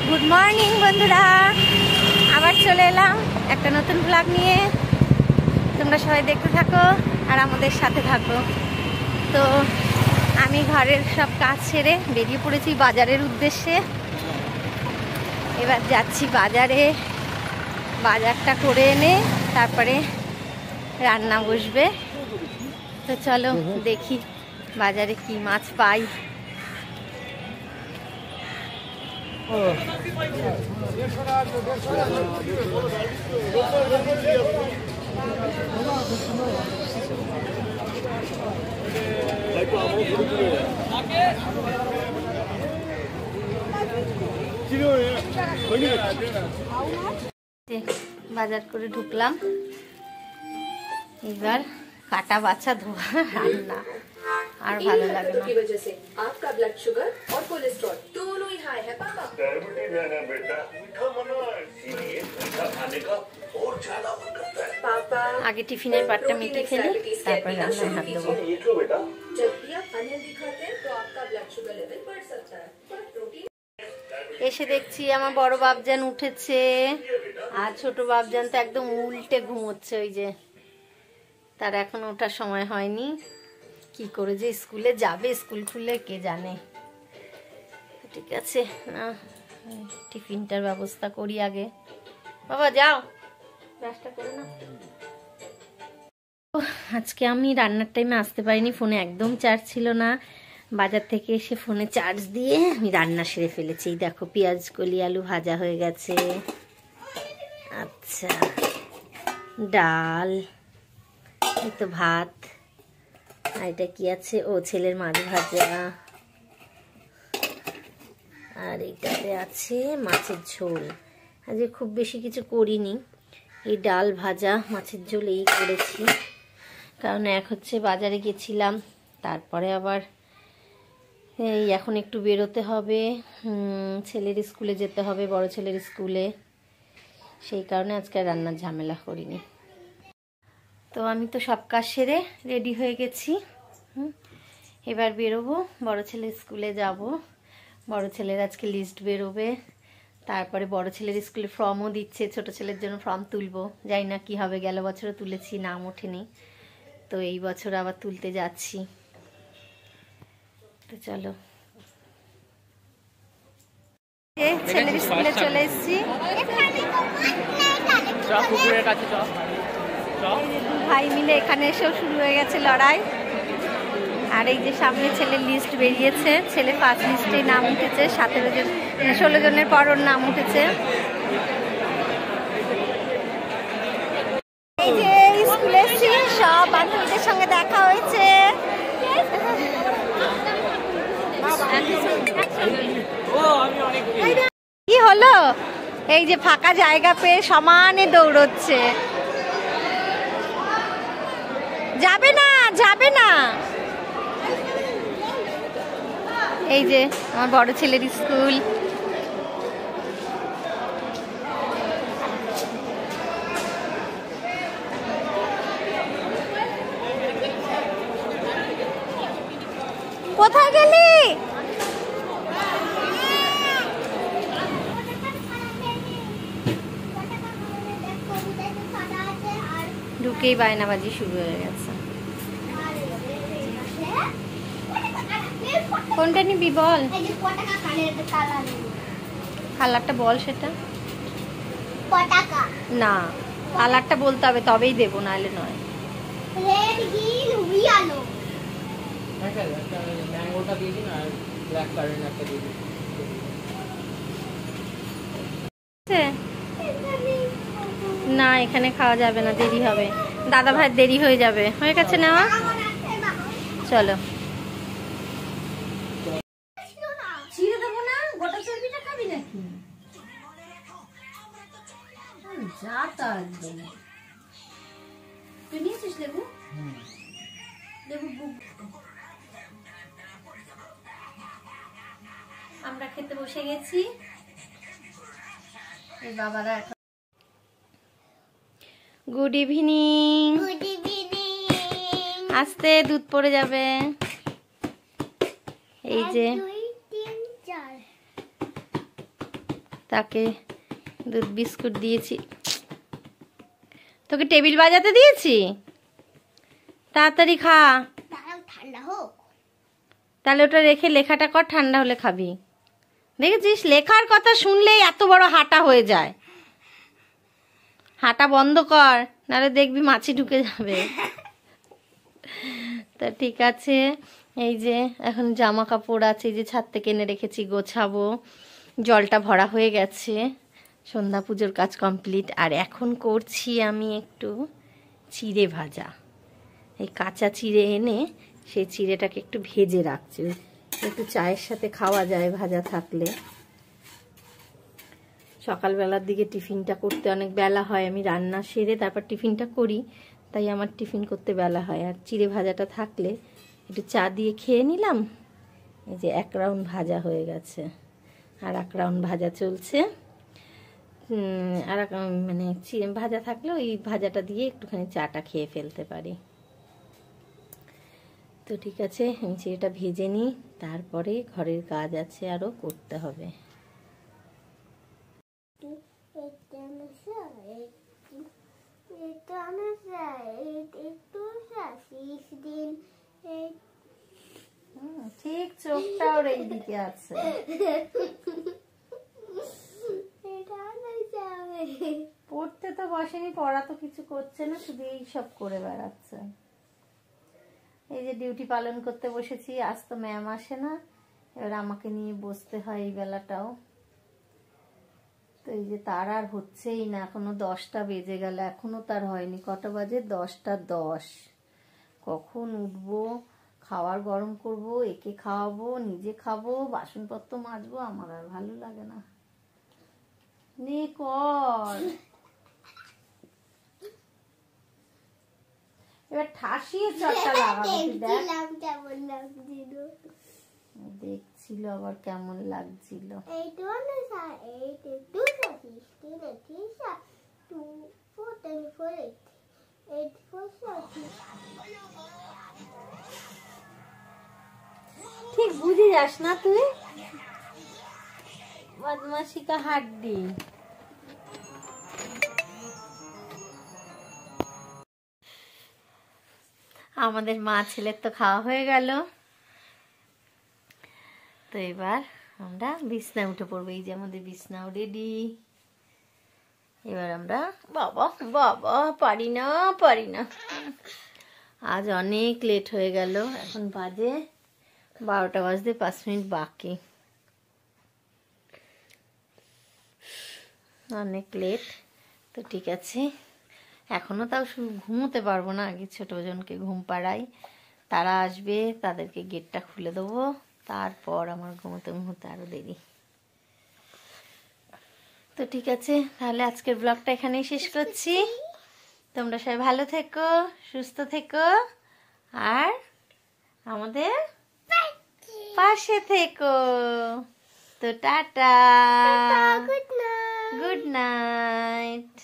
Good morning বন্ধুরা, আবার চলে এলাম একটা নতুন ব্লগ নিয়ে। তোমরা সবাই দেখতে থাকো আর আমাদের সাথে থাকো। তো আমি ঘরের সব কাজ সেরে বেরিয়ে পড়েছি বাজারের উদ্দেশ্যে। এবার যাচ্ছি বাজারে, বাজারটা করে এনে তারপরে রান্না বসবে। তো চলো দেখি বাজারে কি মাছ পাই। বাজার করে ঢুকলাম, এবার কাটা বাছা ধোয়া রান্না আর ভালো লাগে না। आपका ब्लड शुगर और कोलेस्ट्रॉल दोनों ही हाई है पापा। डायबिटीज है ना बेटा, मीठा मना है, इसीलिए मीठा खाने का और ज्यादा मन करता है। पापा আগে টিফিনের পাটটা মিটে ফেলি, তারপর রান্নায় হাত দেবো। ये क्यों बेटा? जब भी आप अनहेल्दी खाते हैं तो आपका ब्लड शुगर लेवल बढ़ सकता है। पर प्रोटीन এসে দেখছি আমার বড় বাপজান উঠেছে আর ছোট বাপজান তো একদম উল্টে ঘুমোচ্ছে। ওই যে তার এখন ওঠার সময় হয়নি, কি করে যে স্কুলে যাবে, স্কুল খুললে কে জানে। ঠিক আছে, না টিফিনটার ব্যবস্থা করি আগে। বাবা যাও, ব্রাশটা করে নাও। আজকে আমি রান্নার টাইমে আসতে পারিনি, ফোনে একদম চার্জ ছিল না। বাজার থেকে এসে ফোনে চার্জ দিয়ে আমি রান্না সেরে ফেলেছি। দেখো পেঁয়াজ কলি আলু ভাজা হয়ে গেছে, আচ্ছা ডাল, এই তো ভাত, আর এটা কি আছে, ও ছেলের মাছ ভাজা, আর এইটাতে আছে মাছের ঝোল। আজকে খুব বেশি কিছু করিনি, এই ডাল ভাজা মাছের ঝোল এই করেছি। কারণ এক হচ্ছে বাজারে গেছিলাম, তারপরে আবার এই এখন একটু বেরোতে হবে, ছেলের স্কুলে যেতে হবে, বড় ছেলের স্কুলে, সেই কারণে আজকে রান্নার ঝামেলা করিনি। তো আমি তো সব কাজ সেরে রেডি হয়ে গেছি। এবার বেরোবো, বড় ছেলের স্কুলে যাব। বড় ছেলের আজকে লিস্ট বেরোবে, তারপরে বড় ছেলের স্কুলে ফর্মও দিচ্ছে, ছোট ছেলের জন্য ফর্ম তুলবো। জানি না কি হবে, গেল বছরও তুলেছি, নাম ওঠেনি, তো এই বছর আবার তুলতে যাচ্ছি। তো চলো, ছেলের স্কুলে চলে এসেছি। ভাই মিলে এখানে এসেও শুরু হয়ে গেছে লড়াই। আর এই যে সামনে ছেলের লিস্ট বেরিয়েছে, ছেলে ফার্স্ট লিস্টে নাম উঠেছে, 16 জনের পর ওর নাম উঠেছে। এই যে স্কুলে এসেছি, সব বান্ধবীদের সঙ্গে দেখা হয়েছে। কি হলো, এই যে ফাঁকা জায়গা পেয়ে সমানে দৌড়চ্ছে। যাবে না, যাবে না। এই যে আমার বড় ছেলের স্কুল। কোথায় গেলি? ঢুকেই বায়নাবাজি শুরু হয়ে গেছে। কোনটা নিবি বল, কালারটা বল। সেটা না, কালারটা বলতে হবে তবেই দেবো, নাহলে নয়। না এখানে খাওয়া যাবে না, দেরি হবে, দাদা ভাই দেরি হয়ে যাবে। হয়ে গেছে নেওয়া, চলো। আমরা খেতে বসে গেছি। বাবারা গুড ইভিনিং। আস্তে দুধ পড়ে যাবে। এই যে তাকে দুধ বিস্কুট দিয়েছি। তোকে টেবিল বাজাতে দিয়েছি, তাড়াতাড়ি খা। ঠান্ডা হোক। তাহলে ওটা রেখে লেখাটা কর, ঠান্ডা হলে খাবি। দেখেছিস, লেখার কথা শুনলেই এত বড় হাঁটা হয়ে যায়। হাঁটা বন্ধ কর, নাহলে দেখবি মাছি ঢুকে যাবে। তা ঠিক আছে, এই যে এখন জামা কাপড় আছে, এই যে ছাদ থেকে এনে রেখেছি, গোছাবো। জলটা ভরা হয়ে গেছে, সন্ধ্যা পুজোর কাজ কমপ্লিট। আর এখন করছি আমি একটু চিড়ে ভাজা। এই কাঁচা চিড়ে এনে সেই চিড়েটাকে একটু ভেজে রাখছি, একটু চায়ের সাথে খাওয়া যায় ভাজা থাকলে। সকালবেলার দিকে টিফিনটা করতে অনেক বেলা হয়, আমি রান্না সেরে তারপর টিফিনটা করি, তাই আমার টিফিন করতে বেলা হয়। আর চিড়ে ভাজাটা থাকলে একটু চা দিয়ে খেয়ে নিলাম। এই যে 1 রাউন্ড ভাজা হয়ে গেছে, আর 1 রাউন্ড ভাজা চলছে। আর মানে চিড়ে ভাজা থাকলে ওই ভাজাটা দিয়ে একটুখানি চাটা খেয়ে ফেলতে পারি। তো ঠিক আছে, আমি চিড়েটা ভেজে নিই, তারপরে ঘরের কাজ আছে আরও করতে হবে। ঠিক, চোখটা ওর এইদিকে আছে। পড়তে তো বসেনি, পড়া তো কিছু করছে না, শুধু এই সব করে বেড়াচ্ছে। এই যে ডিউটি পালন করতে বসেছি, আজ তো ম্যাম আসে না, এবার আমাকে নিয়ে বসতে হয় এই বেলাটাও। তো এই যে তার আর হচ্ছেই না, এখনো 10টা বেজে গেল, এখনো তার হয়নি। কটা বাজে? 10টা 10। কখন উঠবো, খাবার গরম করব, একে খাওয়াবো, নিজে খাবো, বাসনপত্র মাজবো, আমার আর ভালো লাগে না। নে কর, এবার ঠাসিয়ে চটটা লাগাবো। দেখছিল আবার কেমন লাগছিল। ঠিক বুঝে যাস না তুই, বদমাশি কা হাড্ডি। আমাদের মা ছেলের তো খাওয়া হয়ে গেল, তো এবার আমরা বিছনায় উঠে পড়বো। এই যে আমাদের বিছনাও রেডি। এবার আমরা বাবা বাবা পারি না আজ অনেক লেট হয়ে গেল, এখন বাজে 12টা বাজতে 5 মিনিট বাকি, অনেক লেট। তো ঠিক আছে, এখনো তাও ঘুমোতে পারবো না, আগে ছোটজনকে ঘুম পাড়াই, তারা আসবে, তাদেরকে গেটটা খুলে দেবো, তারপর আমার ঘুমোতে আরো দেরি। তো ঠিক আছে, তাহলে আজকের ব্লগটা এখানেই শেষ করছি। তোমরা সবাই ভালো থেকো, সুস্থ থেকো, আর আমাদের পাশে থেকো। তো টাটা, গুড নাইট।